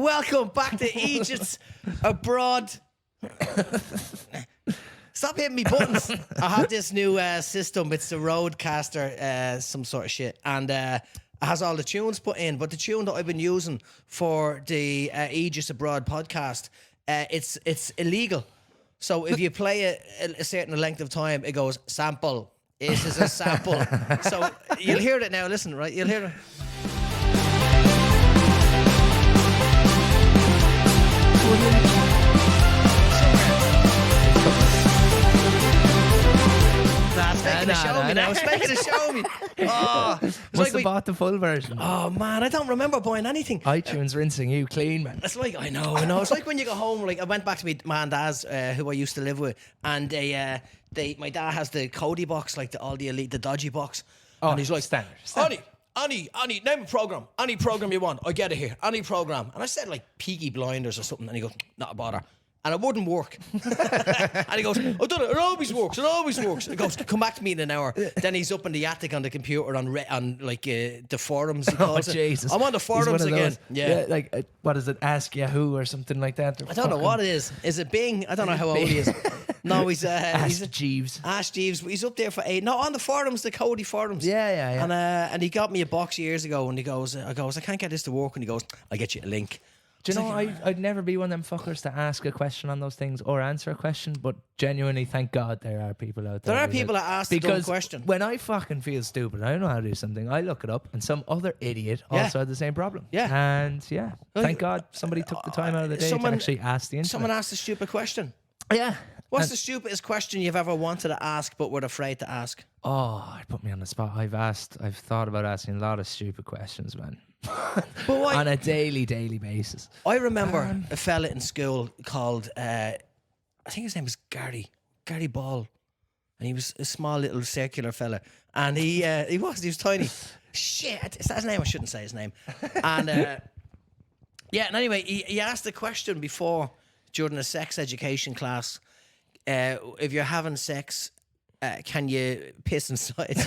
welcome back to Eejits Abroad. Stop hitting me buttons. I have this new system. It's the Roadcaster, some sort of shit. And it has all the tunes put in. But the tune that I've been using for the Eejits Abroad podcast, it's illegal. So if you play it a certain length of time, it goes, sample. This is a sample. So you'll hear it now. Listen, right? You'll hear it. It's making a show me now. It's making a show me. Oh, must have bought the full version. Oh man, I don't remember buying anything. iTunes rinsing you clean, man. It's like I know. It's like when you go home. Like I went back to my and dad's, who I used to live with, and my dad has the Cody box, like all the elite, the dodgy box. Oh, and he's like, standard. Annie, name a program. Any program you want, I get it here. Any program. And I said like Peaky Blinders or something, and he goes, not a bother. And it wouldn't work. And he goes, I've done it. It always works. And he goes, come back to me in an hour. Then he's up in the attic on the computer on the forums. He calls Jesus. I'm on the forums again. Yeah. Like, what is it? Ask Yahoo or something like that? I don't know what it is. Is it Bing? I don't know how old he is. No, he's Jeeves. Ash Jeeves. He's up there for 8. No, on the forums, the Cody forums. Yeah. And he got me a box years ago, and he goes, I can't get this to work. And he goes, I'll get you a link. Do you know, I'd never be one of them fuckers to ask a question on those things or answer a question, but genuinely, thank God there are people out there. There are people that ask the dumb question. When I fucking feel stupid, I don't know how to do something, I look it up, and some other idiot also had the same problem. Yeah. And thank God somebody took the time out of the day to actually ask the internet. Someone asked a stupid question. Yeah. What's the stupidest question you've ever wanted to ask but were afraid to ask? Oh, it put me on the spot. I've thought about asking a lot of stupid questions, man. But on a daily basis. I remember a fella in school called, I think his name was Gary Ball. And he was a small little circular fella. And he was tiny. Shit, is that his name? I shouldn't say his name. And and anyway, he asked a question before during a sex education class. If you're having sex, can you piss inside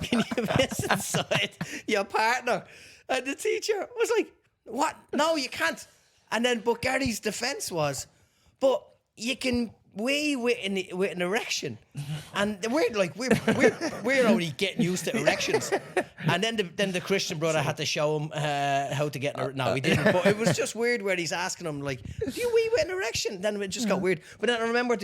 can you piss inside your partner? And the teacher was like, what? No, you can't. And then, but Gary's defense was, but you can wee with an erection. And we're only getting used to erections. And then the Christian brother had to show him how to get no, he didn't. But it was just weird where he's asking him like, do you wee with an erection? Then it just got weird. But then I remember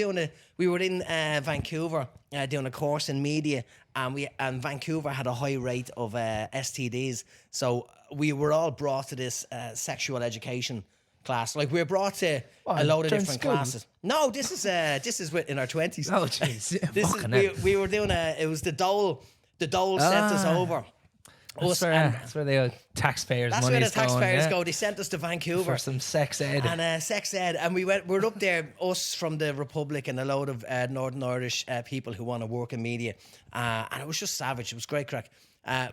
we were in Vancouver doing a course in media, and Vancouver had a high rate of STDs. So we were all brought to this sexual education class. Like we were brought to a load of different classes. No, this is in our 20s. Oh jeez. We were doing it was the Dole sent us over. That's where the taxpayers' money is going. That's where the taxpayers go. They sent us to Vancouver for some sex ed. And we're up there, us from the Republic and a load of Northern Irish people who want to work in media. And it was just savage. It was great crack.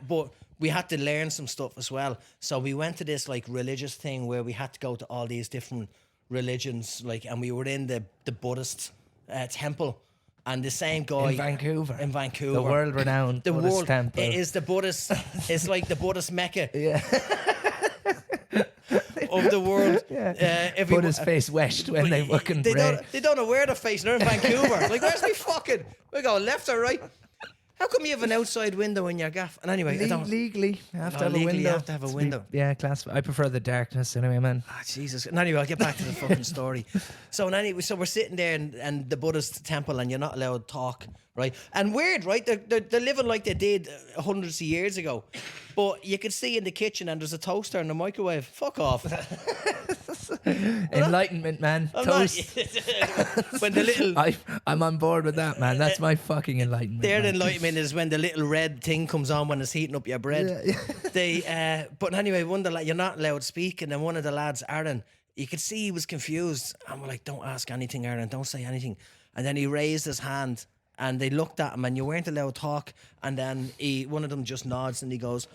But we had to learn some stuff as well. So we went to this like religious thing where we had to go to all these different religions, and we were in the Buddhist temple. And the same guy in Vancouver, the world-renowned Buddhist temple. It is the Buddhist. It's like the Buddhist Mecca. Yeah. Of the world. Yeah. Buddhists face west when they fucking pray. They don't know where they're facing. They're in Vancouver. Like, where's me fucking? We go left or right. How come you have an outside window in your gaff? And anyway, legally, you have to have a window. You have to have a window. Class. I prefer the darkness anyway, man. Ah, Jesus. And anyway, I'll get back to the fucking story. So we're sitting there in the Buddhist temple, and you're not allowed to talk, right? And weird, right? They're living like they did hundreds of years ago. But you can see in the kitchen, and there's a toaster and a microwave. Fuck off. Enlightenment, man. Toast. When the little... I'm on board with that, man. That's my fucking enlightenment. Their enlightenment is when the little red thing comes on when it's heating up your bread. Yeah. But anyway, you're not allowed to speak, and then one of the lads, Aaron, you could see he was confused. And we're like, don't ask anything, Aaron. Don't say anything. And then he raised his hand, and they looked at him, and you weren't allowed to talk. And then one of them just nods, and he goes...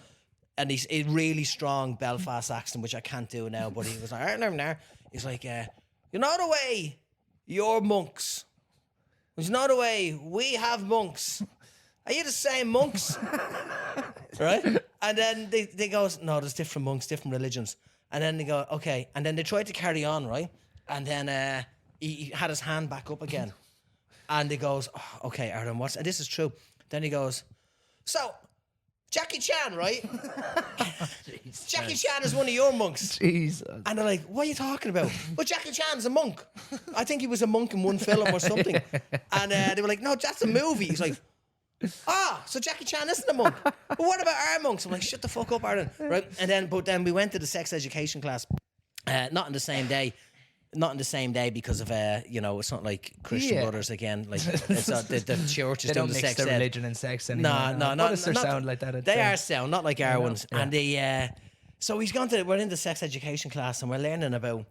And he's a really strong Belfast accent, which I can't do now, but he was like, he's like, you're not away, you're monks. He's not away, we have monks. Are you the same monks? right? And then they go, no, there's different monks, different religions. And then they go, okay. And then they tried to carry on, right? And then he had his hand back up again. And he goes, oh, okay, Aaron, what's... And this is true. Then he goes, so, Jackie Chan, right? Jackie Chan is one of your monks. Jesus. And they're like, what are you talking about? Well, Jackie Chan's a monk. I think he was a monk in one film or something. And they were like, no, that's a movie. He's like, so Jackie Chan isn't a monk. But what about our monks? I'm like, shut the fuck up, Aaron. Right? But then we went to the sex education class, not on the same day. Not in the same day because of it's not like Christian Brothers again. Like it's not, the church is They doing don't the mix sex the ed. religion and sex anymore. No, What not does their sound like that? They are sound, not like our ones. Yeah. And they so we're in the sex education class and we're learning about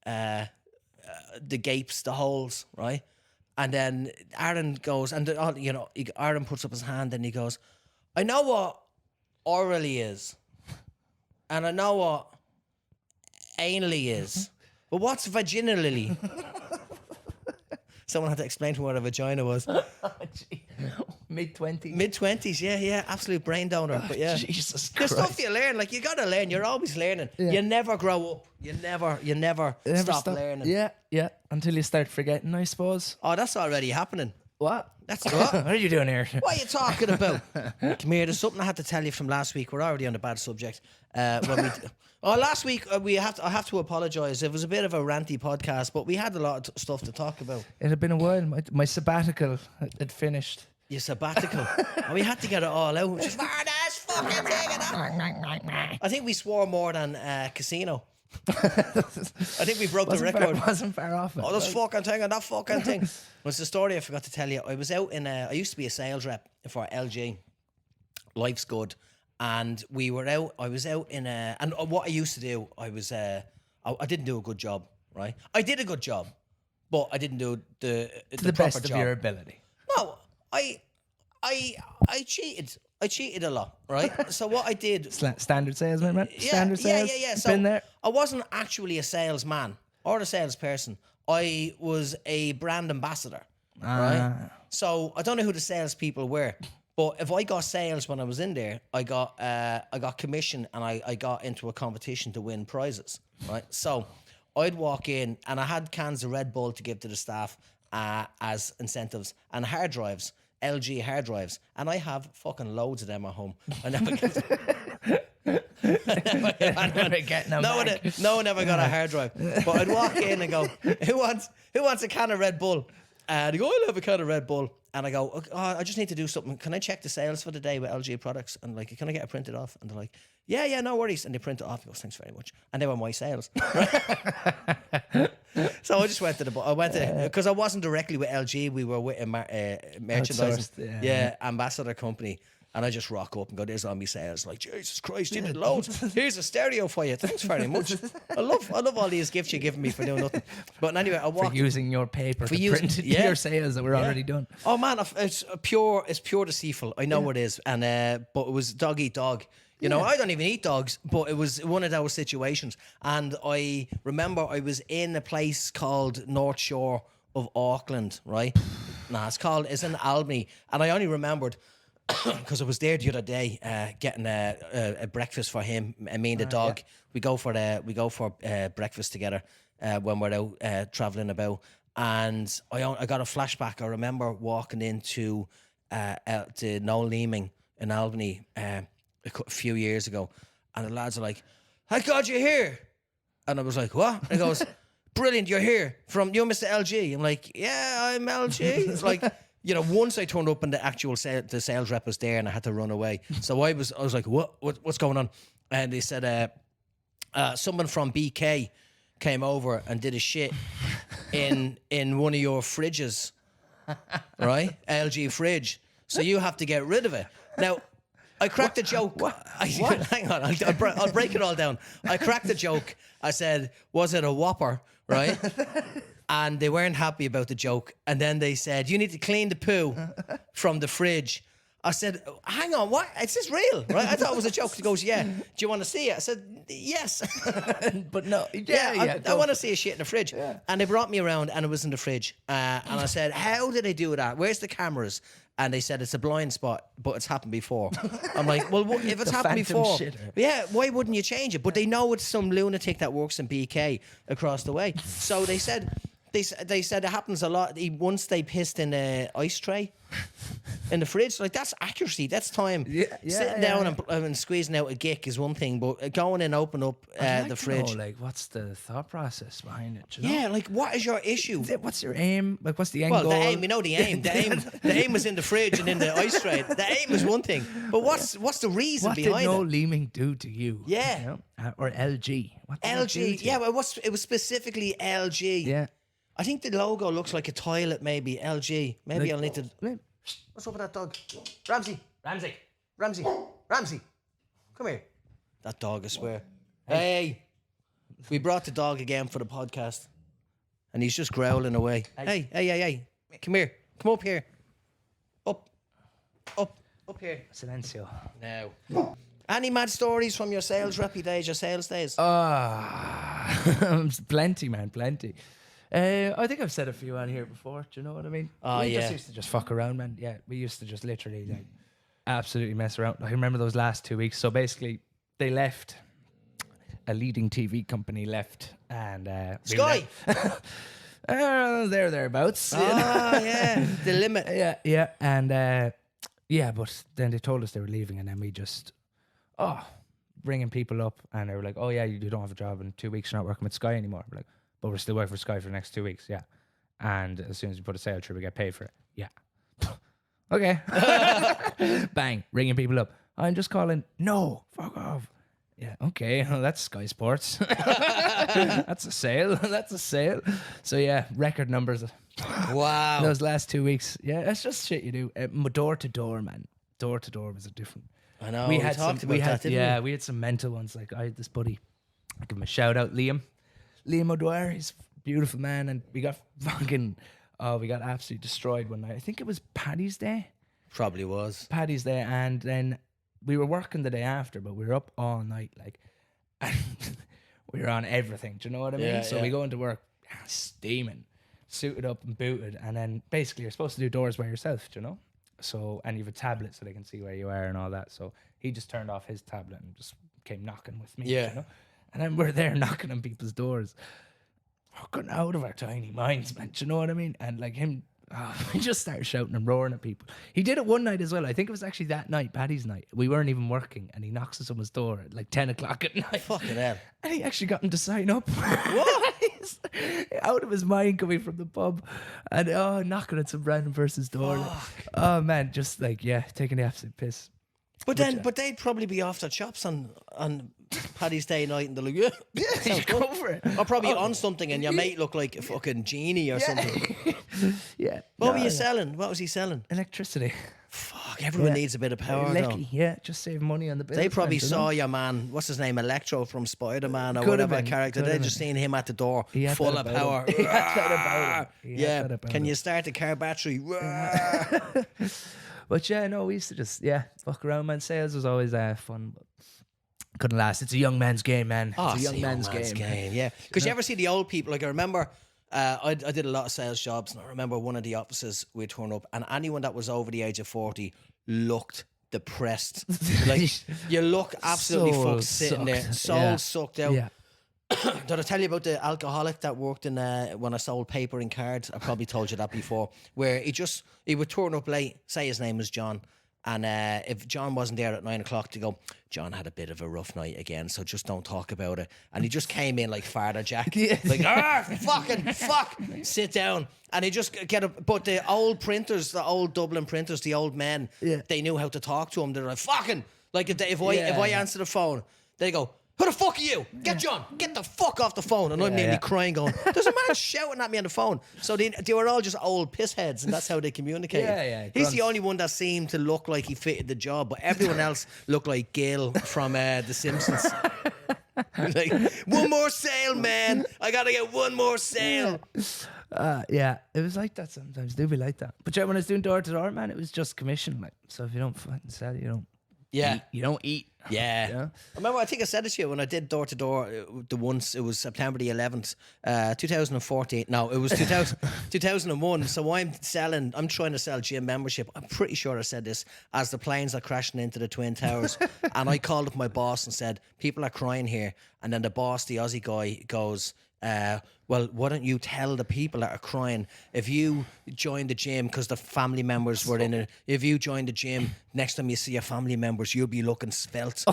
the gapes, the holes, right? And then Aaron goes, and Aaron puts up his hand and he goes, I know what orally is, and I know what anally is. But what's vaginally? Someone had to explain to me what a vagina was. Mid-20s. Mid-20s, yeah. Absolute brain donor. But yeah. Jesus There's Christ. stuff you learn. Like, you got to learn. You're always learning. Yeah. You never grow up. You never stop learning. Yeah. Until you start forgetting, I suppose. Oh, that's already happening. What? That's What what? are you doing here? What are you talking about? Come here, there's something I had to tell you from last week. We're already on the bad subject. Last week I have to apologise. It was a bit of a ranty podcast, but we had a lot of stuff to talk about. It had been a while. My sabbatical had finished. Your sabbatical. And we had to get it all out. Just, that's fucking thing. I think we swore more than Casino. I think we broke the record. Wasn't far off it. Oh, this fucking thing and that fucking thing. What's the story I forgot to tell you? I was out in I used to be a sales rep for LG. Life's good. And I was out in and what I used to do, I didn't do a good job, right? I did a good job, but I didn't do the the proper best job. of your ability. No, I cheated. I cheated a lot, right? So what I did... Standard salesman, man. Standard sales. Yeah. So Been there. I wasn't actually a salesman or a salesperson. I was a brand ambassador, right? So I don't know who the salespeople were, but if I got sales when I was in there, I got commission and I got into a competition to win prizes, right? So I'd walk in and I had cans of Red Bull to give to the staff as incentives and hard drives. LG hard drives, and I have fucking loads of them at home. I never get no one ever got a hard drive. But I'd walk in and go, who wants a can of Red Bull? And they go, I'll have a can of Red Bull. And I go, oh, I just need to do something. Can I check the sales for the day with LG products? And like, can I get it printed off? And they're like, yeah, no worries. And they print it off. He goes, thanks very much. And they were my sales. So I just went to because I wasn't directly with LG. We were with a merchandising, ambassador company. And I just rock up and go, there's all my sales. Like, Jesus Christ, you did loads. Here's a stereo for you. Thanks very much. I love all these gifts you're giving me for doing nothing. But anyway, I walked... For using your paper to print your sales that were already done. Oh, man, it's pure deceitful. I know it is. And but it was dog eat dog. You know, I don't even eat dogs, but it was one of those situations. And I remember I was in a place called North Shore of Auckland, right? It's in Albany. And I only remembered... because I was there the other day getting a breakfast for him and me and the dog. Yeah. We go for breakfast together when we're out traveling about. And I got a flashback. I remember walking into to Noel Leeming in Albany a few years ago, and the lads are like, "Thank God you're here!" And I was like, "What?" And he goes, "Brilliant, you're here from you, Mr. LG." I'm like, "Yeah, I'm LG." It's like. You know, once I turned up and the actual the sales rep was there and I had to run away. So I was like, what's going on? And they said, someone from BK came over and did a shit in one of your fridges, right? LG fridge. So you have to get rid of it. Now, I cracked a joke. Hang on, I'll break it all down. I cracked a joke. I said, was it a Whopper, right? And they weren't happy about the joke. And then they said, you need to clean the poo from the fridge. I said, hang on, what? Is this real? Right? I thought it was a joke. He goes, yeah. Do you want to see it? I said, yes. But no, I want to see a shit in the fridge. Yeah. And they brought me around and it was in the fridge. And I said, how did they do that? Where's the cameras? And they said, it's a blind spot, but it's happened before. I'm like, well, if it's happened before, yeah, why wouldn't you change it? But they know it's some lunatic that works in BK across the way. So they said, they said it happens a lot. Once they pissed in an ice tray in the fridge, like that's accuracy. That's time. Sitting down and squeezing out a gick is one thing, but going and open up the fridge. Like, what's the thought process behind it? You know? Yeah, like what is your issue? What's your aim? Like, what's the end goal? Well, the aim, we know the aim. The aim was in the fridge and in the ice tray. The aim is one thing, but what's the reason behind it? What did Noel Leeming do to you? Yeah, you know? Or LG. What did LG. Yeah, well, it was specifically LG. Yeah. I think the logo looks like a toilet, maybe. LG. Maybe like, I'll need to... What's up with that dog? Ramsey. Come here. That dog, I swear. Hey. We brought the dog again for the podcast. And he's just growling away. Hey. Come here. Come up here. Up here. Silencio. Now. Any mad stories from your sales days, your sales days? Plenty, man, plenty. I think I've said a few on here before. Do you know what I mean? We just used to just fuck around, man. Yeah, we used to just literally like absolutely mess around. I remember those last 2 weeks. So basically, they left. A leading TV company left, and Sky. Thereabouts. Yeah, the limit. Yeah, and but then they told us they were leaving, and then we just bringing people up, and they were like, "Oh yeah, you don't have a job in 2 weeks. You're not working with Sky anymore." We're like, but we're still working for Sky for the next 2 weeks, yeah. And as soon as we put a sale through, we get paid for it, yeah. Okay. Bang, ringing people up. I'm just calling. No, fuck off. Yeah, okay, well, that's Sky Sports. That's a sale. That's a sale. So yeah, record numbers. Wow. Those last 2 weeks. Yeah, that's just shit you do. Door to door, man. Door to door was a different. I know. We talked about that, didn't we? Yeah, we had some mental ones. Like I had this buddy. I give him a shout out, Liam O'Dwyer. He's a beautiful man, and we got absolutely destroyed one night. I think it was Paddy's Day. Probably was Paddy's Day, and then we were working the day after, but we were up all night, like, and we were on everything. Do you know what I mean? So we go into work steaming, suited up and booted, and then basically you're supposed to do doors by yourself. Do you know? So, and you have a tablet so they can see where you are and all that. So he just turned off his tablet and just came knocking with me. Yeah. You know? And then we're there knocking on people's doors. Fucking out of our tiny minds, man. Do you know what I mean? And like him, we just started shouting and roaring at people. He did it one night as well. I think it was actually that night, Paddy's night. We weren't even working, and he knocks on someone's door at like 10 o'clock at night. Fucking hell. And he actually got him to sign up. What? He's out of his mind coming from the pub and knocking at some random person's door. Like, oh man, just like, yeah, taking the absolute piss. But they'd probably be off their chops on Paddy's Day night, and they're like, yeah, go for it. Or probably on something, and your mate looked like a fucking genie or something. Yeah. What were you selling? What was he selling? Electricity. Fuck, everyone needs a bit of power, though. Yeah, just save money on the bills. They probably saw your man, what's his name, Electro from Spider-Man or whatever character. They just seen him at the door, full of power. Yeah, can you start the car battery? But yeah, no, we used to just, fuck around, man. Sales was always fun, but couldn't last. It's a young man's game, man. It's a young man's game. Yeah. Because you ever see the old people? Like I remember, I did a lot of sales jobs, and I remember one of the offices we'd turn up, and anyone that was over the age of 40 looked depressed. Like you look absolutely fucked sitting there, soul sucked out. Yeah. Did I tell you about the alcoholic that worked in when I sold paper and cards? I probably told you that before. Where he would turn up late, say his name was John, and if John wasn't there at 9 o'clock, to go, John had a bit of a rough night again, so just don't talk about it. And he just came in like Father Jack, like fuck, sit down. And he just but the old printers, the old Dublin printers, the old men, they knew how to talk to him. They're like fucking, like if I answer the phone, they go, who the fuck are you? Get John. Get the fuck off the phone. And I'm mainly crying going, there's a man shouting at me on the phone. So they were all just old pissheads, and that's how they communicated. He's the only one that seemed to look like he fitted the job, but everyone else looked like Gil from The Simpsons. Like, one more sale, man. I gotta get one more sale. Yeah, it was like that sometimes. Do be like that. But yeah, when I was doing door to door, man, it was just commission. Like, so if you don't fucking sell, you don't. Yeah. Eat. You don't eat. Yeah. Yeah. I remember, I think I said it to you when I did door to door the once, it was September the 11th, 2014. No, it was 2001. So I'm trying to sell gym membership. I'm pretty sure I said this as the planes are crashing into the Twin Towers. And I called up my boss and said, people are crying here. And then the boss, the Aussie guy, goes, well, why don't you tell the people that are crying, if you join the gym, because the family members were in it, if you join the gym, next time you see your family members, you'll be looking svelte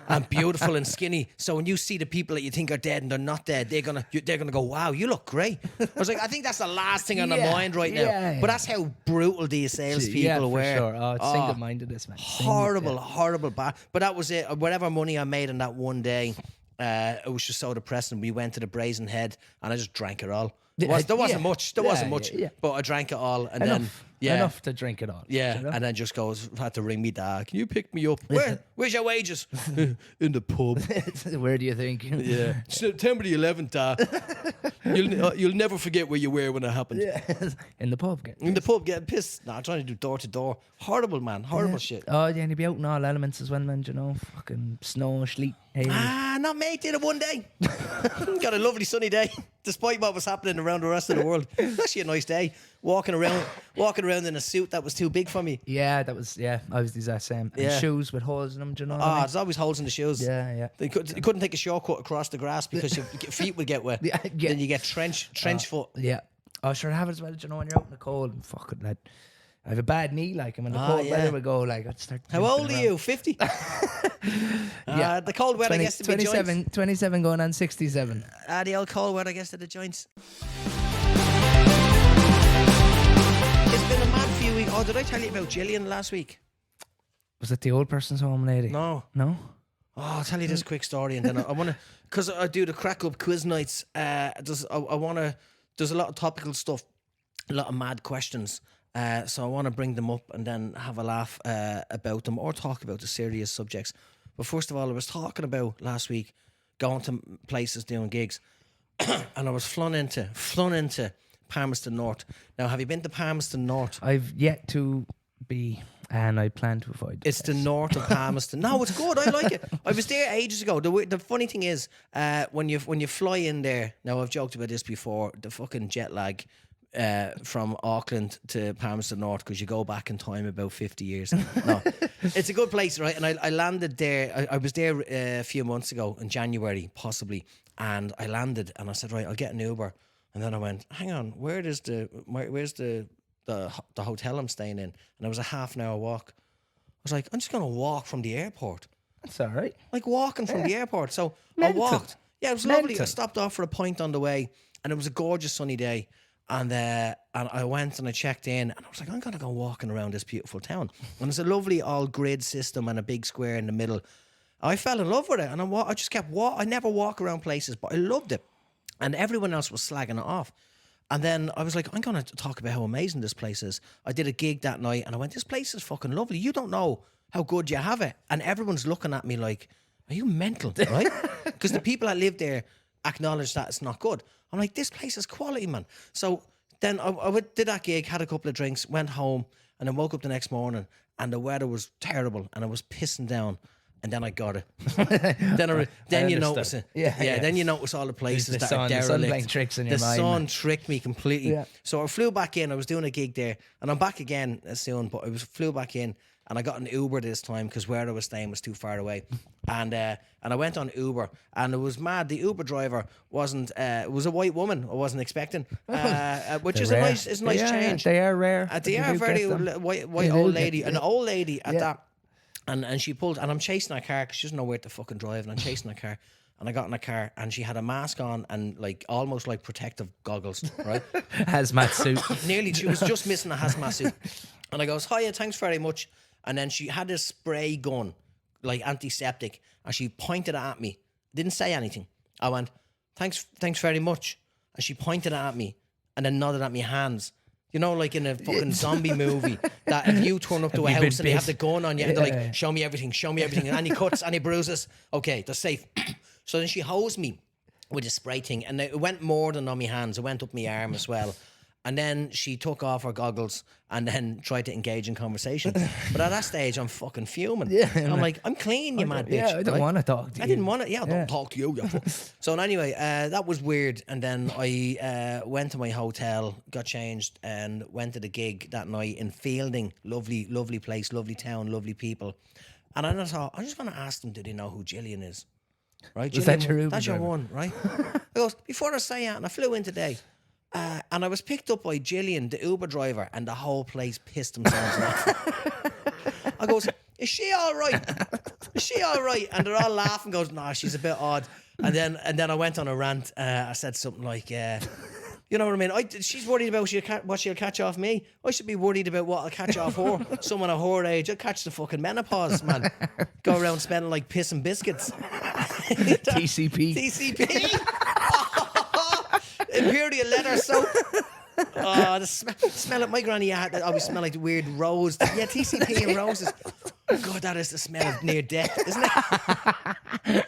and beautiful and skinny. So when you see the people that you think are dead and they're not dead, they're gonna go, wow, you look great. I was like, I think that's the last thing on their mind right now. Yeah. But that's how brutal these salespeople were. Sure. Oh, it's single-mindedness, man. Horrible bad. But that was it. Whatever money I made on that one day, it was just so depressing. We went to the Brazen Head and I just drank it all. There wasn't much, but I drank it all. And enough to drink it all. Yeah, you know? And then just had to ring me dad. Can you pick me up? Where's your wages? In the pub. Where do you think? Yeah, September the 11th, Dad. You'll never forget where you were when it happened. Yeah. In the pub. Getting pissed. Nah, I'm trying to do door to door. Horrible, man. Horrible shit. Oh, yeah, and you'd be out in all elements as well, man. You know, fucking snow, sleet, hail. Not me. Did it one day. Got a lovely sunny day, despite what was happening around the rest of the world. It's actually a nice day. Walking around in a suit that was too big for me. Yeah, I was the exact same. And shoes with holes in them, do you know what I mean? There's always holes in the shoes. Yeah. You couldn't take a shortcut across the grass because your feet would get wet. Yeah. Then you get trench foot. Yeah. Oh, sure, I have it as well, do you know, when you're out in the cold and fucking lad. I have a bad knee, like, and when the cold weather would go, like, I'd start. How old are you? 50? Yeah. The cold weather gets to be 27 going on 67. The old cold weather gets to the joints. It's been a mad few weeks. Oh, did I tell you about Gillian last week? Was it the old person's home lady? No. Oh, I'll tell you this quick story, and then I want to, because I do the crack up quiz nights. There's a lot of topical stuff, a lot of mad questions. So I want to bring them up and then have a laugh about them or talk about the serious subjects. But first of all, I was talking about last week going to places doing gigs, and I was flung into Palmerston North. Now, have you been to Palmerston North? I've yet to be, and I plan to avoid. It's the north of Palmerston. No, it's good. I like it. I was there ages ago. The funny thing is, when you fly in there, now I've joked about this before, the fucking jet lag from Auckland to Palmerston North, because you go back in time about 50 years. No, it's a good place, right? And I landed there. I was there a few months ago in January, possibly, and I landed and I said, right, I'll get an Uber. And then I went, hang on, where's the hotel I'm staying in? And it was a half an hour walk. I was like, I'm just going to walk from the airport. That's all right. Like walking from the airport. So Mental. I walked. Yeah, it was lovely. I stopped off for a pint on the way, and it was a gorgeous sunny day. And I went and I checked in, and I was like, I'm going to go walking around this beautiful town. And it's a lovely all grid system and a big square in the middle. I fell in love with it, and I just kept walking. I never walk around places, but I loved it. And everyone else was slagging it off. And then I was like, I'm going to talk about how amazing this place is. I did a gig that night and I went, this place is fucking lovely. You don't know how good you have it. And everyone's looking at me like, are you mental, right? Because the people that live there acknowledge that it's not good. I'm like, this place is quality, man. So then I did that gig, had a couple of drinks, went home, and then woke up the next morning and the weather was terrible and I was pissing down. And then I got it. then you notice it. Yeah. Then you notice all the places that are derelict. The sun playing tricks in your mind. The sun man. tricked me completely. Yeah. So I flew back in. I was doing a gig there, and I'm back again soon. But flew back in, and I got an Uber this time because where I was staying was too far away. And I went on Uber, and it was mad. The Uber driver wasn't. It was a white woman. I wasn't expecting, which is a nice change. They are rare. They are very white old lady, an old lady at that. And she pulled, and I'm chasing her car because she doesn't know where to fucking drive, and I'm chasing her car, and I got in her car, and she had a mask on and like almost like protective goggles, right? Hazmat suit. Nearly, she was just missing a hazmat suit. And I goes, hiya, thanks very much. And then she had this spray gun, like antiseptic, and she pointed it at me. Didn't say anything. I went, thanks very much. And she pointed it at me, and then nodded at me hands. You know, like in a fucking zombie movie, that if you turn up to a house and they have the gun on you and they're like, show me everything, and any cuts, any bruises, okay, they're safe. So then she hosed me with a spray thing, and it went more than on my hands. It went up my arm as well. And then she took off her goggles and then tried to engage in conversation. But at that stage, I'm fucking fuming. Yeah, I'm like, I'm clean, you mad bitch. Yeah, I don't want to talk to you. I didn't want to. Yeah, I don't talk to you. So anyway, that was weird. And then I went to my hotel, got changed, and went to the gig that night in Fielding. Lovely, lovely place, lovely town, lovely people. And then I thought, I'm just going to ask them, do they know who Gillian is? Right? Was Gillian, that your Uber that's your driver? one, right? I goes, before I say that, and I flew in today. And I was picked up by Gillian, the Uber driver, and the whole place pissed themselves off. I goes, is she all right? Is she all right? And they're all laughing. Goes, nah, she's a bit odd. And then I went on a rant. I said something like, you know what I mean? She's worried about what she'll catch off me. I should be worried about what I'll catch off her. Someone of her age, I'll catch the fucking menopause, man. Go around smelling like piss and biscuits. TCP. TCP. Imperial leather soap. Oh, the smell of my granny had that always smell like weird rose. Yeah, TCP and roses. God, that is the smell of near death, isn't it?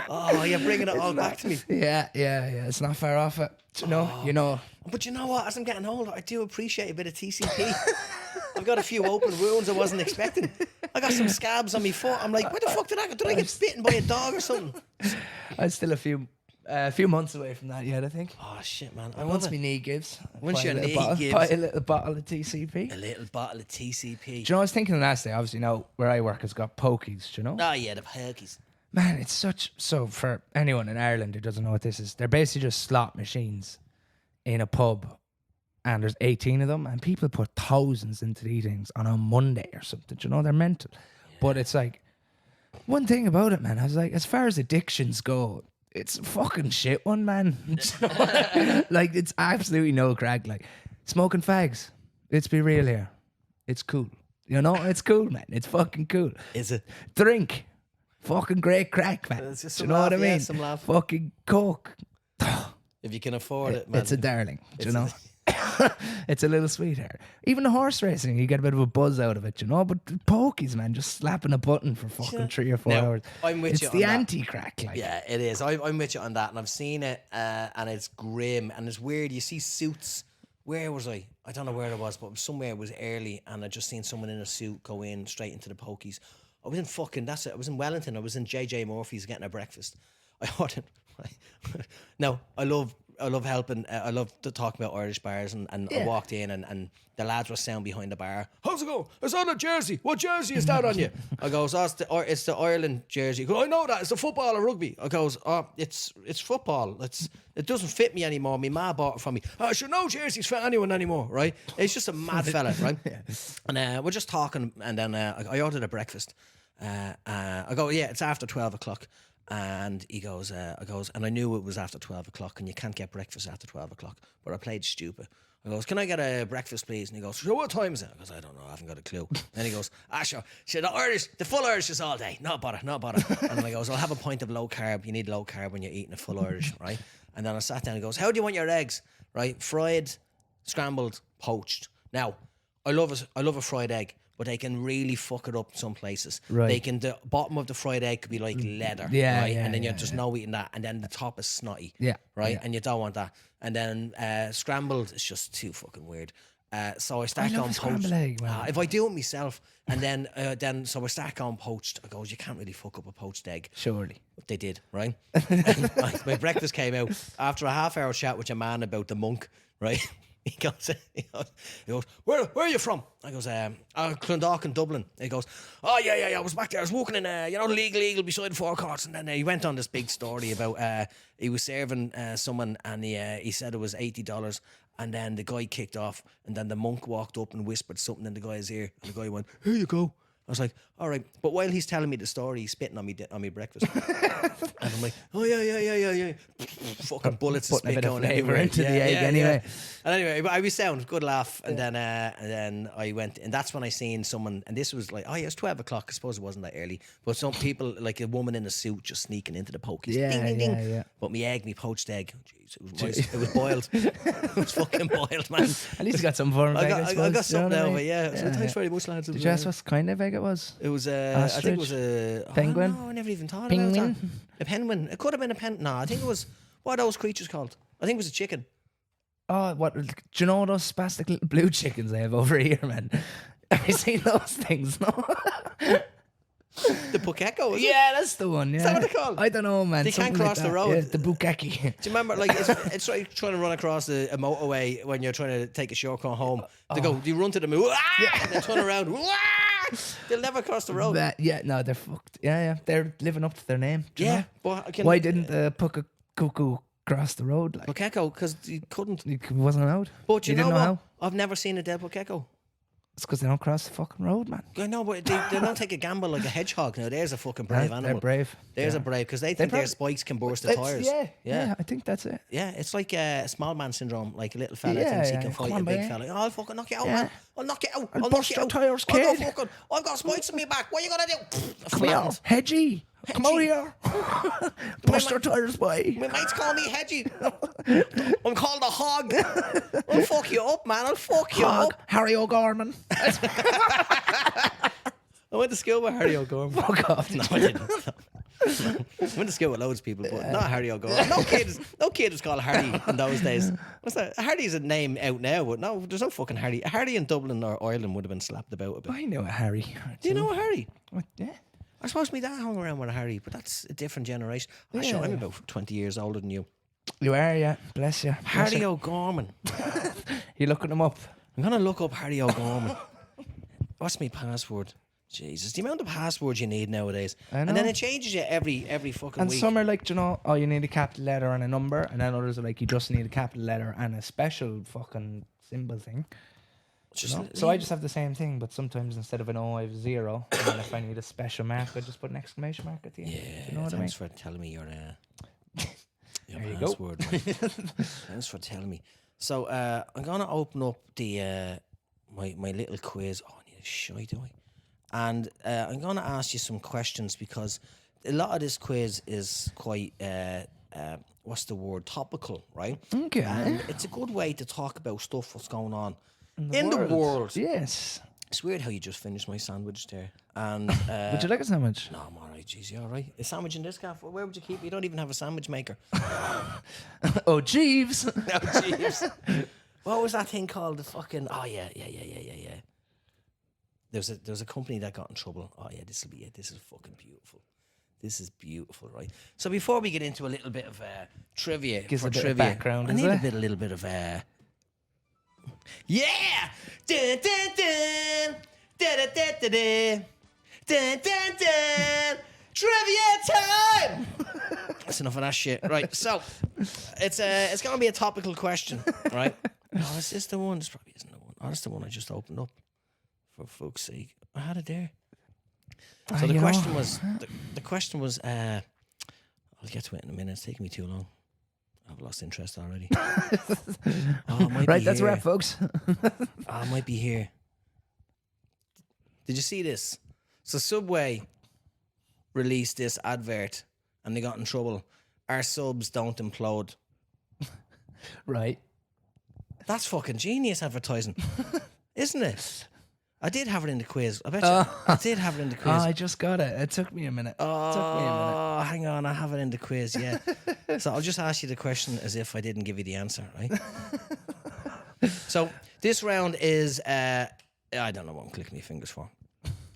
Oh, you're bringing it all back to me. Yeah. It's not far off it. You know. But you know what? As I'm getting older, I do appreciate a bit of TCP. I've got a few open wounds I wasn't expecting. I got some scabs on my foot. I'm like, where the fuck did I get bitten by a dog or something? I'm still a few months away from that yet, I think. Oh shit, man! Once my knee gives, Once your knee gives, buy a little bottle of TCP. A little bottle of TCP. Do you know? I was thinking the last day. Obviously, now where I work has got pokies. Do you know? Oh yeah, the pokies. Man, it's so for anyone in Ireland who doesn't know what this is, they're basically just slot machines in a pub, and there's 18 of them, and people put thousands into these things on a Monday or something. Do you know? They're mental. Yeah. But it's like one thing about it, man. I was like, as far as addictions go, it's a fucking shit one, man. Like, it's absolutely no crack. Like, smoking fags. Let's be real here. It's cool. You know, it's cool, man. It's fucking cool. Is it? Drink. Fucking great crack, man. It's just do you know what I mean? Some laugh. Fucking coke. If you can afford it, man. It's a darling. Do you know? It's a little sweetheart. Even the horse racing, you get a bit of a buzz out of it, you know. But pokies, man, just slapping a button for fucking 3 or 4 hours. I'm with it's you. It's the anti-crack, like. Yeah, it is. I'm with you on that, and I've seen it, and it's grim and it's weird. You see suits. Where was I? I don't know where it was, but somewhere it was early, and I just seen someone in a suit go in straight into the pokies. I was in fucking. That's it. I was in Wellington. I was in JJ Murphy's getting a breakfast. I ordered. No, I love helping. I love to talk about Irish bars, and I walked in and the lads were sound behind the bar. How's it going? It's on a jersey. What jersey is that on you? I goes, oh, it's the Ireland jersey. I go, I know that. It's the football or rugby. I goes, oh, it's football. It doesn't fit me anymore. My ma bought it from me. Oh, sure, no jerseys fit anyone anymore, right? It's just a mad fella, right? And we're just talking, and then I ordered a breakfast. I go, yeah, it's after 12 o'clock. And he goes, and I knew it was after 12 o'clock, and you can't get breakfast after 12 o'clock. But I played stupid. I goes, can I get a breakfast, please? And he goes, so what time is it? I goes, I don't know, I haven't got a clue. Then he goes, sure, the full Irish is all day. Not bother. And then I goes, I'll have a pint of low carb. You need low carb when you're eating a full Irish, right? And then I sat down and he goes, how do you want your eggs? Right? Fried, scrambled, poached. Now, I love a fried egg, but they can really fuck it up some places. Right. The bottom of the fried egg could be like leather. Yeah. Right? And then you're just no eating that. And then the top is snotty. Yeah. Right? Yeah. And you don't want that. And then scrambled is just too fucking weird. So I start going poached. Egg, if I do it myself, and then so I start going poached. I goes, you can't really fuck up a poached egg. Surely. But they did, right? My breakfast came out after a half-hour chat with your man about the monk, right? He goes, where are you from? I goes, Clondalk in Dublin. He goes, oh yeah, I was back there. I was walking in, legal beside the forecourts. And then he went on this big story about he was serving someone, and he said it was $80. And then the guy kicked off, and then the monk walked up and whispered something in the guy's ear, and the guy went, here you go. I was like, all right. But while he's telling me the story, he's spitting on me breakfast. And I'm like, oh yeah. Fucking bullets of spit going everywhere into the egg anyway. And anyway, I was sound, good laugh. And then I went, and that's when I seen someone, and this was like, oh yeah, it's 12 o'clock. I suppose it wasn't that early. But some people, like a woman in a suit just sneaking into the pokies. Ding, ding, ding. But my poached egg, it was boiled. It was fucking boiled, man. At least you got something for him. I got something out of it, yeah. So thanks very much, lads. Did you ask what kind of egg it was? It was I think it was a penguin. Oh, no, I never even thought about that. A penguin. It could have been a pen. No, I think it was What are those creatures called? I think it was a chicken. Oh, what? Do you know those spastic little blue chickens they have over here, man? Have you seen those things? No. The pukeko, is it? Yeah, that's the one. Yeah. Is that what they're called? I don't know, man. They can't Something like cross the that. road. Yeah, the bukaki. Do you remember, like, it's like trying to run across a motorway when you're trying to take a shortcut home. They go, you run to the moon, and they turn around, they'll never cross the road. No, they're fucked. Yeah, they're living up to their name. Do you Yeah, know? but Why didn't the cuckoo cross the road? Like, Pukeko, because you couldn't. he wasn't allowed. But you know didn't what? how? I've never seen a dead pukeko. It's because they don't cross the fucking road, man. I know, but they don't take a gamble like a hedgehog. Now, there's a fucking brave They're animal. brave. There's Yeah. a brave, because they think their probably- spikes can burst the tires. Yeah, I think that's it. Yeah, it's like small man syndrome. Like a little fella Yeah, thinks he yeah. can fight Come a on, big boy. fella. Oh, I'll fucking knock you out, Yeah. man. I'll knock you out. I'll knock bust you your out. tires, I'll go kid. fucking, I've got spikes in my back. What are you going to do? Come here, Hedgie. Come out Hedgie. here. Bust your tires, boy. My mates call me Hedgie. I'm called a hog. I'll fuck you up, man. I'll fuck you Hog. up. Harry O'Gorman. I went to school with Harry O'Gorman. Fuck off. No, I didn't. No. I went to school with loads of people, but not Harry O'Gorman. No kid was called Harry in those days. What's that? Harry's a name out now, but no, there's no fucking Harry. Harry in Dublin or Ireland would have been slapped about a bit. I know a Harry. Do you know a Harry? What? Yeah. I suppose my dad hung around with a Harry, but that's a different generation. Oh, sure, I'm about 20 years older than you. You are, yeah. Bless you. Harry O'Gorman. You looking him up? I'm going to look up Harry O'Gorman. What's my password? Jesus, the amount of passwords you need nowadays. I know. And then it changes you every fucking And week. some are like, you know, oh, you need a capital letter and a number, and then others are like, you just need a capital letter and a special fucking symbol thing. Just, You know? So I just have the same thing, but sometimes instead of an O, I have 0. And then if I need a special mark, I just put an exclamation mark at the end. Yeah, Do you know what I mean? thanks for telling me your There you go. password. mate. Thanks for telling me. So I'm gonna open up the my little quiz. Oh, I need a shy, do I? And I'm gonna ask you some questions because a lot of this quiz is quite what's the word? Topical, right? Okay. And it's a good way to talk about stuff what's going on in the world. Yes. It's weird how you just finished my sandwich there. And Would you like a sandwich? no, I'm all right. Jeez, you all right? A sandwich in this cafe? Where would you keep it? You don't even have a sandwich maker. Oh, Jeeves. Oh, jeez. What was that thing called? The fucking... Oh, yeah. There was a company that got in trouble. Oh, yeah, this will be it. This is fucking beautiful. This is beautiful, right? So before we get into a little bit of trivia... Gives for a bit of trivia, background, I is need it? a little bit of... Yeah! Dun, dun, dun! Da, da, da, da, da. Dun, dun, dun! Trivia time! That's enough of that shit. Right, so it's going to be a topical question, right? Oh, is this the one? This probably isn't the one. Oh, that's the one I just opened up. For fuck's sake. I had it there. So the question was, I'll get to it in a minute. It's taking me too long. I've lost interest already. Oh, it might Right, be that's a here. wrap, folks. Oh, it might be here. Did you see this? So Subway released this advert and they got in trouble. Our subs don't implode. Right. That's fucking genius advertising, isn't it? I did have it in the quiz. I bet you. I did have it in the Oh, quiz. I just got it. It took me a minute. It took me a minute. Oh, hang on. I have it in the quiz, yeah. So I'll just ask you the question as if I didn't give you the answer, right? So this round is, I don't know what I'm clicking my fingers for.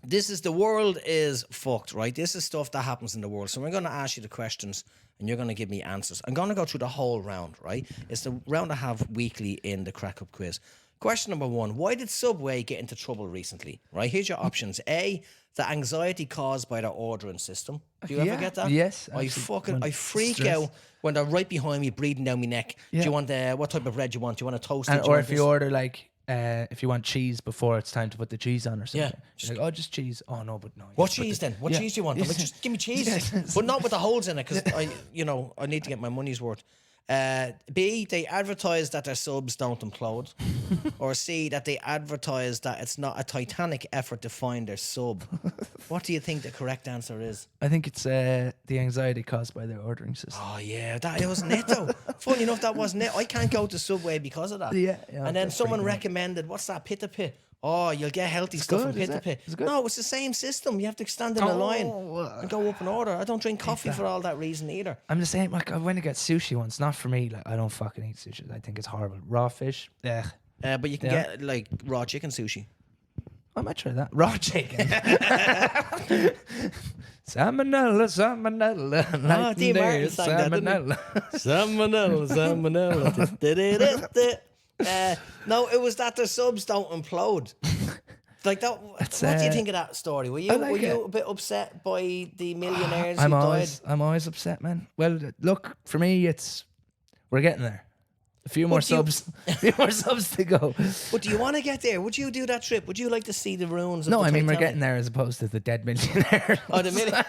This is the world is fucked, right? This is stuff that happens in the world. So I'm going to ask you the questions and you're going to give me answers. I'm going to go through the whole round, right? It's the round I have weekly in the Crack Up quiz. Question number 1. Why did Subway get into trouble recently? Right, here's your options. A, the anxiety caused by their ordering system. Do you ever Yeah, get that? yes, I absolutely. freak Stress. out when they're right behind me, breathing down my neck. Yeah. Do you want what type of bread do you want? Do you want a toasted? And, Do you or want if you this? order like, if you want cheese before it's time to put the cheese on or something. Yeah. You're like, oh, just cheese. Oh, no, but no. you What have to put cheese the- then? What Yeah. cheese do you want? I'm like, just give me cheese, but not with the holes in it, because I need to get my money's worth. B, they advertise that their subs don't implode, or C, that they advertise that it's not a titanic effort to find their sub. What do you think the correct answer is? I think it's the anxiety caused by their ordering system. Oh yeah, that it wasn't it though. Funny enough, that wasn't it. I can't go to Subway because of that. Yeah, and then that's someone pretty good. recommended, what's that, Pita Pit? oh, you'll get healthy stuff good, from pit is to it? pit. Is it good? No, it's the same system. You have to stand in a line and go up in order. I don't drink coffee that. for all that reason either. I'm the same. Like I went to get sushi once. Not for me. Like I don't fucking eat sushi. I think it's horrible. Raw fish. Ugh. But you can Yeah. get like raw chicken sushi. I might try that. Raw chicken. Salmonella, salmonella. Oh, Dean Martin sang that, didn't he? Salmonella. Salmonella. No, it was that the subs don't implode. Like that. What do you think of that story? Were you a bit upset by the millionaires who died? I'm always upset, man. Well, look, for me, we're getting there. A few more subs. A few more subs to go. But do you want to get there? Would you do that trip? Would you like to see the ruins? No, of the I mean we're Titanic? getting there as opposed to the dead millionaire. Oh, the million.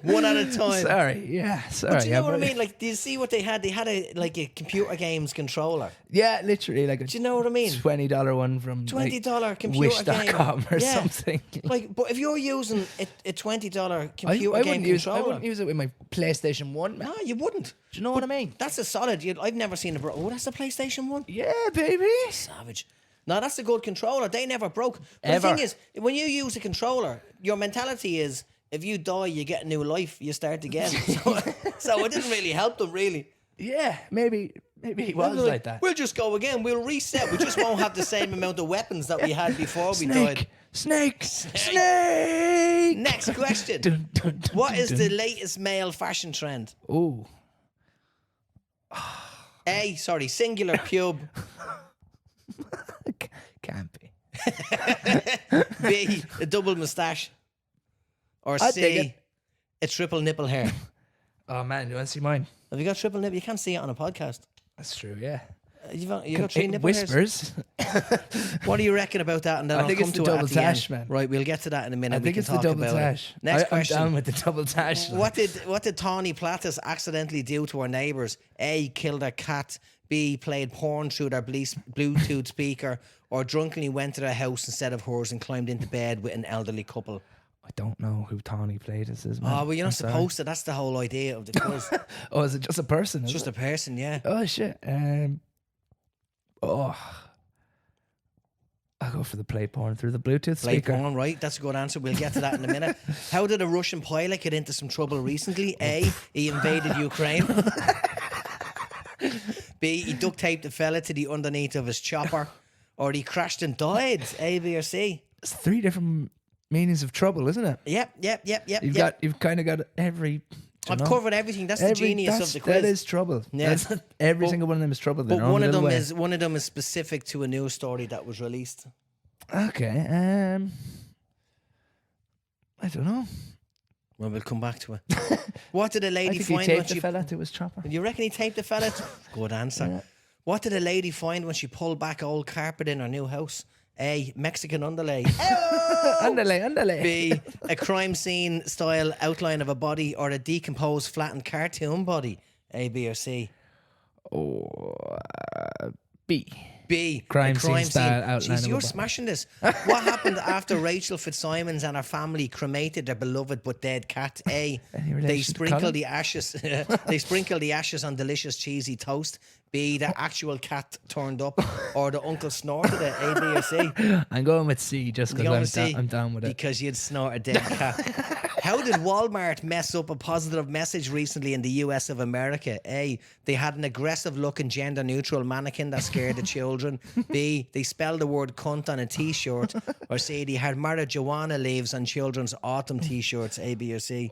One at a time. Sorry, yeah, sorry. But do you know what I but- mean? Like, do you see what they had? They had a computer games controller. Yeah, literally like a Do you know what I mean? $20 one from $20 computer game. Wish.com or Yeah. something. Like, but if you're using a $20 computer I game wouldn't controller, use it with my PlayStation 1. Man. no, you wouldn't. Do you know what I mean? That's a solid. I've never seen a oh, that's the PlayStation 1. Yeah, baby. Savage. No, that's a good controller. They never broke. But Ever. the thing is, when you use a controller, your mentality is if you die, you get a new life. You start again. So it didn't really help them, really. Yeah, maybe it was like that. We'll just go again. We'll reset. We just won't have the same amount of weapons that we had before we died. Snake. Next question. Dun, dun, dun, What dun, is dun. the latest male fashion trend? Ooh. Singular pube. Can't be. B, a double moustache. Or I'd dig C, it. a triple nipple hair. Oh man, you want to see mine? Have you got triple nipple? You can't see it on a podcast. That's true. Yeah. You got three It nipple hairs? whispers. What do you reckon about that? And then I I'll think come it's to the it double at the tash, end. man. Right, we'll get to that in a minute. I We think can it's the talk double about tash. it. Next question. I'm down with the double tash. What did Tawny Plattis accidentally do to her neighbours? A, killed her cat. B, played porn through their Bluetooth speaker. Or drunkenly went to their house instead of hers and climbed into bed with an elderly couple. I don't know who Tawny played as is, man. Oh, well, you're I'm not sorry. supposed to. That's the whole idea of the quiz. Oh, is it just a person? It's is just it? a person, yeah. Oh shit. I'll go for the play porn through the Bluetooth Play speaker. porn, right? That's a good answer. We'll get to that in a minute. How did a Russian pilot get into some trouble recently? A, he invaded Ukraine. B, he duct taped the fella to the underneath of his chopper. Or he crashed and died. A, B, or C. It's 3 different meanings of trouble, isn't it? Yep. You've kind of got every. I've covered everything. That's the genius of the quiz. That is trouble. Yeah. Every single one of them is trouble. But one of them is specific to a news story that was released. Okay. I don't know. Well, we'll come back to it. What did a I lady think he find when taped she... the fella to his chopper. You reckon he taped the fella? Good answer. Yeah. What did a lady find when she pulled back old carpet in her new house? A, Mexican underlay. Underlay. B, a crime scene style outline of a body, or a decomposed flattened cartoon body. A, B, or C? B. B, Crime a scene style outline Jeez, of a you're body. smashing this. What happened after Rachel Fitzsimons and her family cremated their beloved but dead cat? A, Any they relation to sprinkled Colin? the ashes. They sprinkled the ashes on delicious cheesy toast. B, the actual cat turned up, or the uncle snorted it. A, B, or C? I'm going with C just You going with because C? I'm down with it. Because you'd snort a dead cat. How did Walmart mess up a positive message recently in the US of America? A, they had an aggressive looking gender neutral mannequin that scared the children. B, they spelled the word cunt on a t-shirt. Or C, they had marijuana leaves on children's autumn t-shirts. A, B, or C?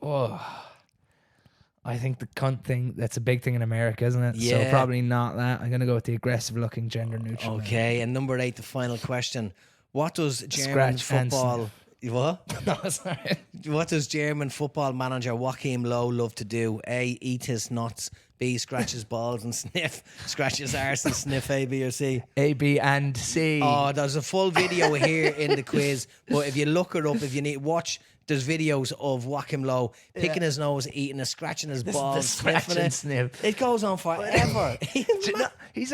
I think the cunt thing, that's a big thing in America, isn't it? Yeah. So probably not that. I'm going to go with the aggressive looking gender neutral. Okay, and number 8, the final question. What does German Scratch and football... What? No, sorry. What does German football manager Joachim Low love to do? A, eat his nuts. B, scratch his balls and sniff. Scratch his arse and sniff. A, B, or C? A, B, and C. Oh, there's a full video here in the quiz. But if you look it up, if you need watch, there's videos of Joachim Low picking his nose, eating it, scratching his balls, scratch sniffing and it. sniff. It goes on forever. Do you know, he's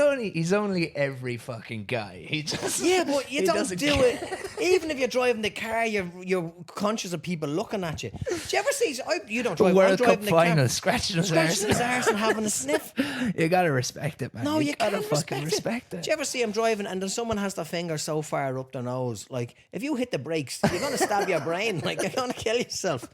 only every fucking guy. He just Yeah, but you he don't doesn't do care. it. Even if you're driving the car, you're conscious of people looking at you. Do you ever see? You don't drive. World I'm driving Cup the final, car, scratching his arse and having a sniff. You gotta respect it, man. No, you gotta can't fucking respect it. Do you ever see him driving and then someone has their finger so far up their nose? Like, if you hit the brakes, you're going to stab your brain. Like, you're going to kill yourself.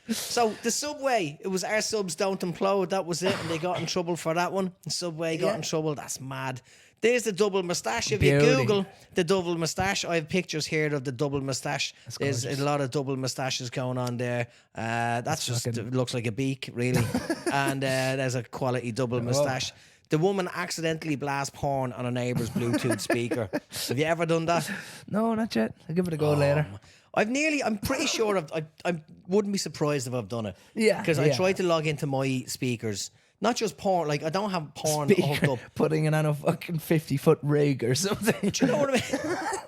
So, the Subway, it was our subs don't implode. That was it. And they got in trouble for that one. The Subway got in trouble. That's mad. There's the double moustache. If you Google the double moustache, I have pictures here of the double moustache. There's a lot of double moustaches going on there. That's just looks like a beak, really. And there's a quality double moustache. The woman accidentally blast porn on a neighbour's Bluetooth speaker. Have you ever done that? No, not yet. I'll give it a go later. I'm pretty sure I wouldn't be surprised if I've done it. Yeah. Because I tried to log into my speakers. Not just porn, like I don't have porn hooked up. Putting it on a fucking 50-foot rig or something. Do you know what I mean?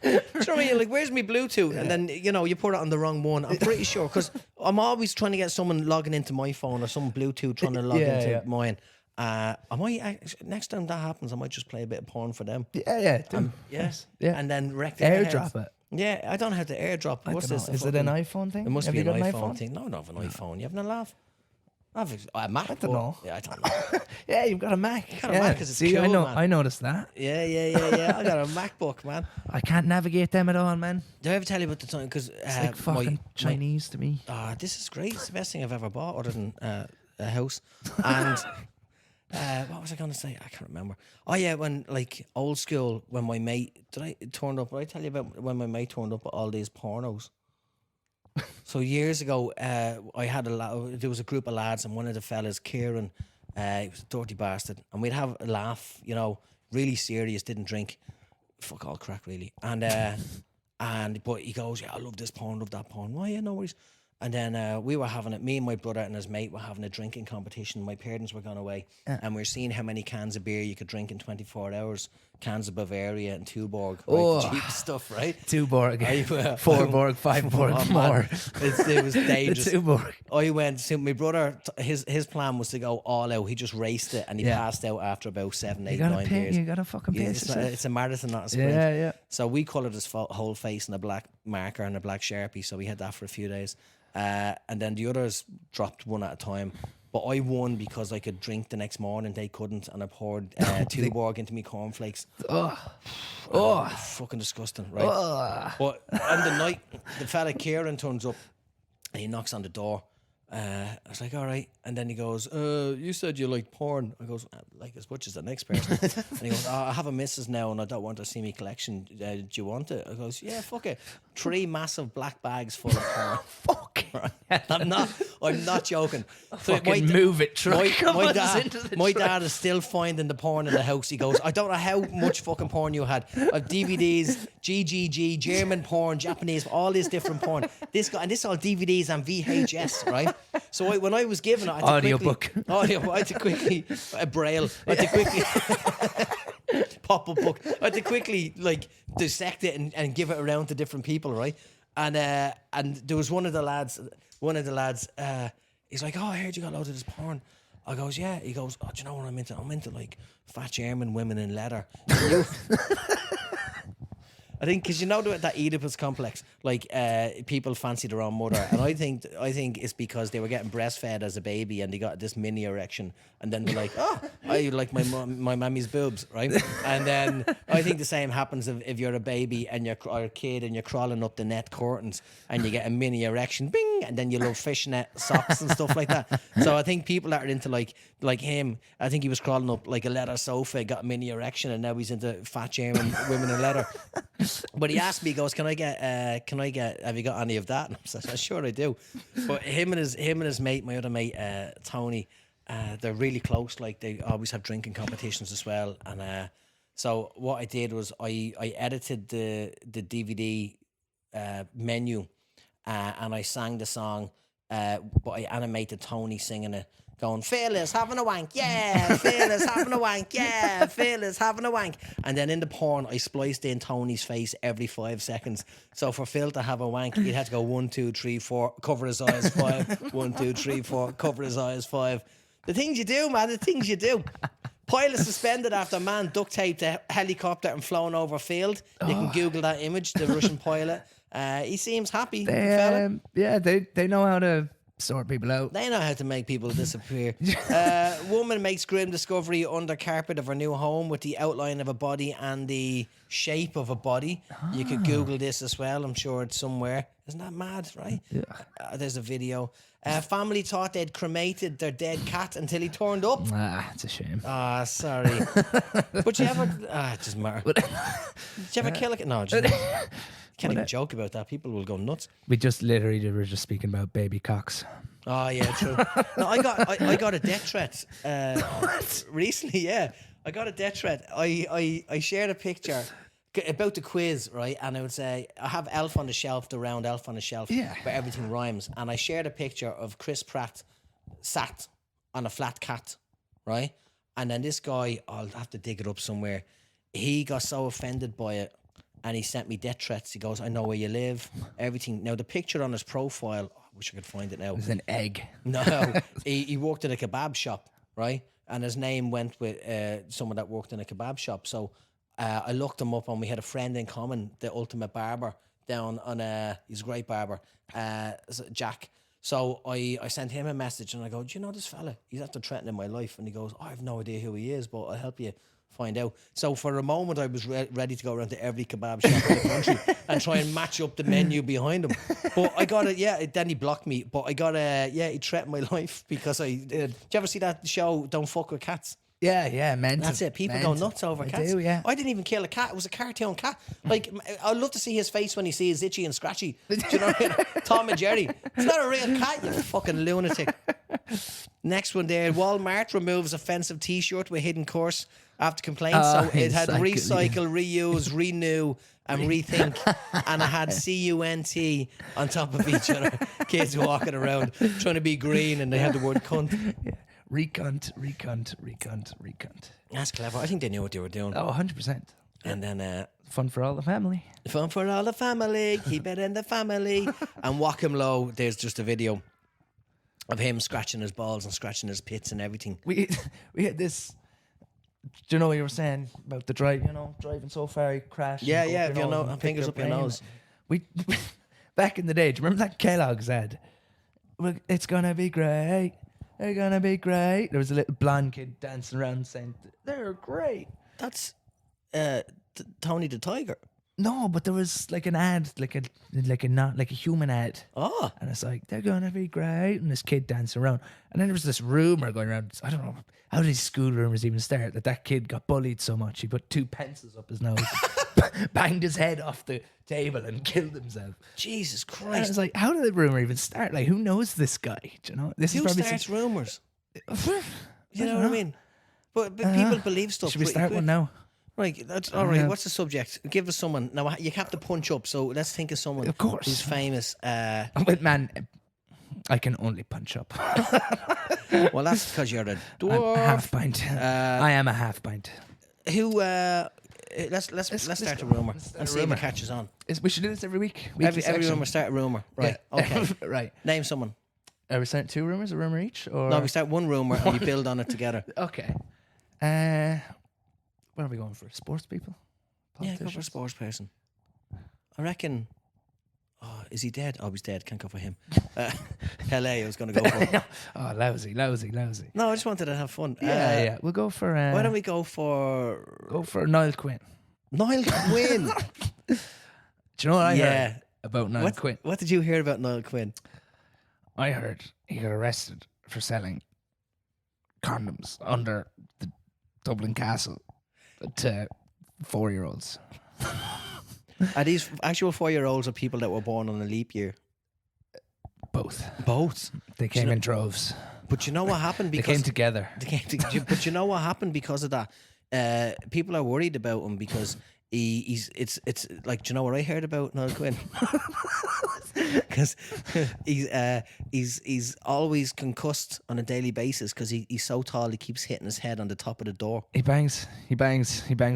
Do you know what I mean? Like, where's my Bluetooth? Yeah. And then, you put it on the wrong one. I'm pretty sure, because I'm always trying to get someone logging into my phone or some Bluetooth trying to log into mine. I might next time that happens, I might just play a bit of porn for them. Yeah. Yes. Yeah. And then wreck their airdrop heads. it. Yeah, I don't know how to airdrop. What's this? Is it an iPhone thing? It must be an iPhone thing. No, I don't have an iPhone. You have a laugh? I have a Mac. I don't know. Yeah, I don't know. Yeah, you've got a Mac. You got a Mac because it's cool, I know. man. I noticed that. Yeah. I got a MacBook, man. I can't navigate them at all, man. Did I ever tell you about the time? Because it's like fucking Chinese to me. This is great. It's the best thing I've ever bought, other than a house. And what was I going to say? I can't remember. Oh yeah, when like old school, when my mate turned up. Did I tell you about when my mate turned up with all these pornos? So years ago, I had there was a group of lads, and one of the fellas, Kieran, he was a dirty bastard, and we'd have a laugh, really serious, didn't drink, fuck all crack really, but he goes, yeah, I love this porn, love that porn. Why, yeah, no worries. And then we were having it, me and my brother and his mate were having a drinking competition. My parents were gone away, and we were seeing how many cans of beer you could drink in 24 hours. Cans of Bavaria and Tuborg, right? Cheap stuff, right? Tuborg, 4 Borg, 5 Borg, more. It was dangerous. Tuborg. I went, so my brother, his plan was to go all out. He just raced it, and he passed out after about 7, 8, 9 years. You got to fucking pace it. It's a marathon, not a sprint. Yeah. So we coloured his whole face in a black marker and a black Sharpie, so we had that for a few days. And then the others dropped one at a time. But I won because I could drink the next morning. They couldn't, and I poured Tuborg into me cornflakes. Fucking disgusting, right? But on the night, the fella Kieran turns up, and he knocks on the door. I was like, all right. And then he goes, you said you liked porn. I goes, like as much as the next person. And he goes, I have a missus now and I don't want to see me collection. Do you want it? I goes, yeah, fuck it. 3 massive black bags full of porn. Fuck. Right? I'm not joking. Fucking move it, truck. My dad is still finding the porn in the house. He goes, I don't know how much fucking porn you had. I've DVDs, GGG, German porn, Japanese, all this different porn. This is all DVDs and VHS, right? So when I was given it, I had to quickly a braille. I had to quickly pop-up book. I had to quickly like dissect it and give it around to different people, right? And there was one of the lads. He's like, oh, I heard you got loads of this porn. I goes, yeah. He goes, oh, do you know what I'm into? I'm into like fat German women in leather. I think because that Oedipus complex, like people fancy their own mother, and I think it's because they were getting breastfed as a baby and they got this mini erection, and then they're like, oh, I like my mummy's boobs, right? And then I think the same happens if you're a baby and or a kid and you're crawling up the net curtains and you get a mini erection, bing, and then you love fishnet socks and stuff like that. So I think people that are into like him, I think he was crawling up like a leather sofa, got a mini erection, and now he's into fat German women in leather. But he asked me, he goes, can I get, have you got any of that? And I said, sure I do. But him and his mate, my other mate, Tony, they're really close. Like they always have drinking competitions as well. And so what I did was I edited the DVD menu and I sang the song, but I animated Tony singing it, going, Phil is having a wank, yeah, Phil is having a wank, yeah, Phil is having a wank. And then in the porn, I spliced in Tony's face every 5 seconds. So for Phil to have a wank, he'd have to go 1, 2, 3, 4, cover his eyes, 5, 1, 2, 3, 4, cover his eyes, 5. The things you do, man, the things you do. Pilot suspended after man duct taped a helicopter and flown over field. You can Google that image, the Russian pilot. He seems happy, fella. They know how to sort people out. They know how to make people disappear. Woman makes grim discovery under carpet of her new home with the outline of a body and the shape of a body. You could Google this as well. I'm sure it's somewhere. Isn't that mad, right? Yeah. There's a video. Family thought they'd cremated their dead cat until he turned up. It's a shame. Sorry. But you ever... it doesn't matter. Did you ever kill a cat? No, just... Can't even joke about that. People will go nuts. We just literally were just speaking about baby cocks. Oh yeah, true. No, I got a death threat recently. Yeah, I got a death threat. I shared a picture about the quiz, right? And I would say I have elf on the shelf, the round elf on the shelf, where everything rhymes. And I shared a picture of Chris Pratt sat on a flat cat, right? And then this guy, I'll have to dig it up somewhere. He got so offended by it. And he sent me death threats. He goes, I know where you live, everything. Now, the picture on his profile, I wish I could find it now. It's an egg. No, he worked at a kebab shop, right? And his name went with someone that worked in a kebab shop. So I looked him up and we had a friend in common, the ultimate barber, down on, he's a great barber, Jack. So I sent him a message and I go, do you know this fella? He's after threatening my life. And he goes, I have no idea who he is, but I'll help you find out. So for a moment I was ready to go around to every kebab shop in the country and try and match up the menu behind him. But I got it, then he blocked me. But I got he threatened my life because did you ever see that show, Don't Fuck With Cats? Yeah, mental. That's it. People go nuts over cats. Do, yeah. I didn't even kill a cat. It was a cartoon cat. Like, I'd love to see his face when he sees itchy and scratchy. Do you know what I mean? Tom and Jerry. It's not a real cat, you fucking lunatic. Next one there. Walmart removes offensive T-shirt with hidden curse after complaints. So it had recycle, reuse, renew, and rethink. And it had CUNT on top of each other. Kids walking around trying to be green and they had the word cunt. Yeah. Recunt. That's clever. I think they knew what they were doing. Oh, 100%. And then... fun for all the family. Fun for all the family. Keep it in the family. And Walk Him Low, there's just a video of him scratching his balls and scratching his pits and everything. We had this... Do you know what you were saying about the drive? You know, driving so far, you crash. Yeah, if you know, fingers up your nose. We back in the day, do you remember that Kellogg's ad? It's gonna be great. They're gonna be great. There was a little blonde kid dancing around saying, "They're great." That's Tony the Tiger. No, but there was like an ad, like a human ad. Oh. And it's like, they're gonna be great, and this kid dancing around. And then there was this rumor going around. I don't know how did these school rumors even start, that kid got bullied so much he put 2 pencils up his nose, banged his head off the table and killed himself. Jesus And Christ. it's like, how did the rumor even start? Like, who knows this guy? Do you know? Who starts rumors? You know what I mean? But people believe stuff. Should we start one now? Right, that's all right. What's the subject? Give us someone. Now, you have to punch up, so let's think of someone Of course. who's famous. But man, I can only punch up. Well, that's because you're a I'm dwarf. half pint. I am a half pint. Who? Let's start a rumor and see if it catches on. We should do this every week. Every rumor start a rumor. Right. Yeah. Okay. Right. Name someone. Are we starting 2 rumors, a rumor each? Or No, we start one rumor and we build on it together. Okay. Where are we going for? Sports people? Yeah, go for a sports person. I reckon. Oh, is he dead? Oh, he's dead. Can't go for him. LA, I was going to go for. Oh, lousy. No, I just wanted to have fun. Yeah. We'll go for. Why don't we go for Niall Quinn? Niall Quinn. Do you know what I heard about Niall Quinn? What did you hear about Niall Quinn? I heard he got arrested for selling condoms under the Dublin Castle to 4-year-olds. Are these actual 4-year-olds or people that were born on a leap year? Both. They came in droves. But you know what happened? They came together. But you know what happened because of that? People are worried about him because it's like, do you know what I heard about Niall Quinn? Because he's always concussed on a daily basis because he's so tall he keeps hitting his head on the top of the door. He bangs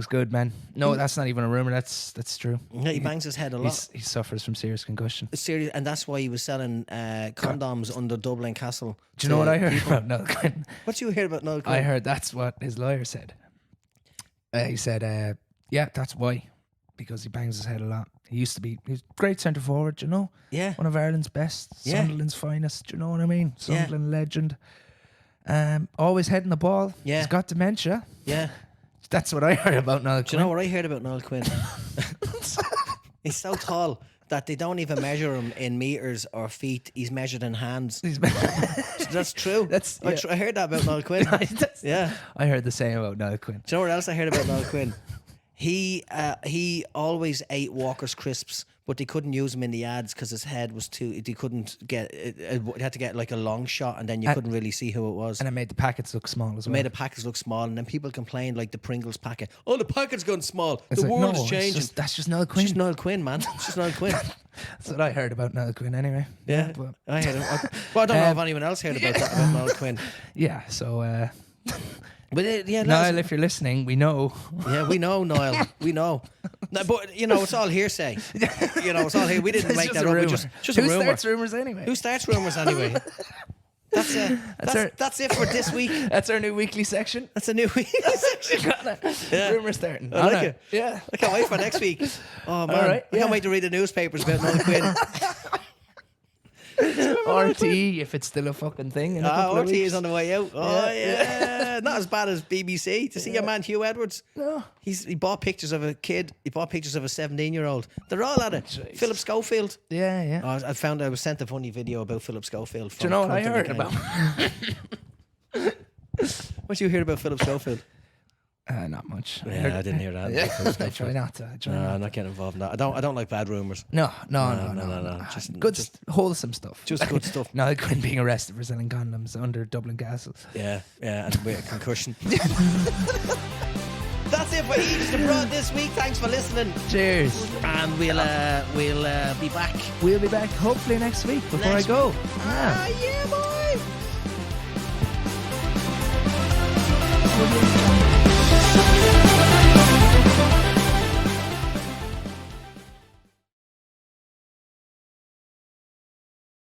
good, man. No, that's not even a rumor. That's true. Yeah, he bangs his head a lot. He suffers from serious concussion. Serious, and that's why he was selling condoms under Dublin Castle. Do you know what I heard about Niall Quinn? What did you hear about Niall Quinn? I heard that's what his lawyer said. He said, yeah, that's why. Because he bangs his head a lot. He was great centre forward, you know. Yeah. One of Ireland's best, Yeah. Sunderland's finest. Do you know what I mean? Yeah. Sunderland legend. Always heading the ball. Yeah. He's got dementia. Yeah. That's what I heard about Niall Do you know what I heard about Niall Quinn? He's so tall that they don't even measure him in meters or feet. He's measured in hands. That's true. I heard that about Niall Quinn. Yeah. I heard the same about Niall Quinn. Do you know what else I heard about Niall Quinn? He always ate Walker's crisps, but they couldn't use him in the ads because his head was too. They couldn't get. It had to get like a long shot, and then you couldn't really see who it was. And it made the packets look small as well. Made the packets look small, and then people complained like the Pringles packet. Oh, the packet's gone small. It's the like, world no, is changing. That's just Niall Quinn. It's just Niall Quinn, man. It's just Niall Quinn. That's what I heard about Niall Quinn anyway. Yeah, but, I heard him. Well, I don't know if anyone else heard about that about Niall Quinn. yeah, so But yeah, Niall, if you're listening, we know. Yeah, we know, Niall. We know. No, but you know, it's all hearsay. You know, it's all here. We didn't make that up. Rumor. Just Who a rumor. starts rumors anyway? Who starts rumors anyway? That's it for this week. That's our new weekly section. That's a new week section. Yeah. Rumor starting. I like it. Yeah. I can't wait for next week. Oh man, right, I can't wait to read the newspapers about Niall Quinn. RTE, if it's still a fucking thing. In a couple of RTE weeks. is on the way out. Oh yeah. Not as bad as BBC. To see your man Hugh Edwards. No. He bought pictures of a kid. He bought pictures of a 17-year-old. They're all at it. Jeez. Philip Schofield. Yeah, yeah. I was sent a funny video about Philip Schofield. Do you know what I Content heard Account. about? What did you hear about Philip Schofield? Not much. Yeah, I didn't hear that. Yeah. I try not to. No, I'm not getting involved in that. I don't like bad rumours. No. Just Good, just, wholesome stuff. just good stuff. Niall Quinn being arrested for selling condoms under Dublin Castle. Yeah, and with a concussion. That's it for Eejits Abroad this week. Thanks for listening. Cheers. And we'll be back. We'll be back hopefully next week before I go. Yeah, boy. Yeah.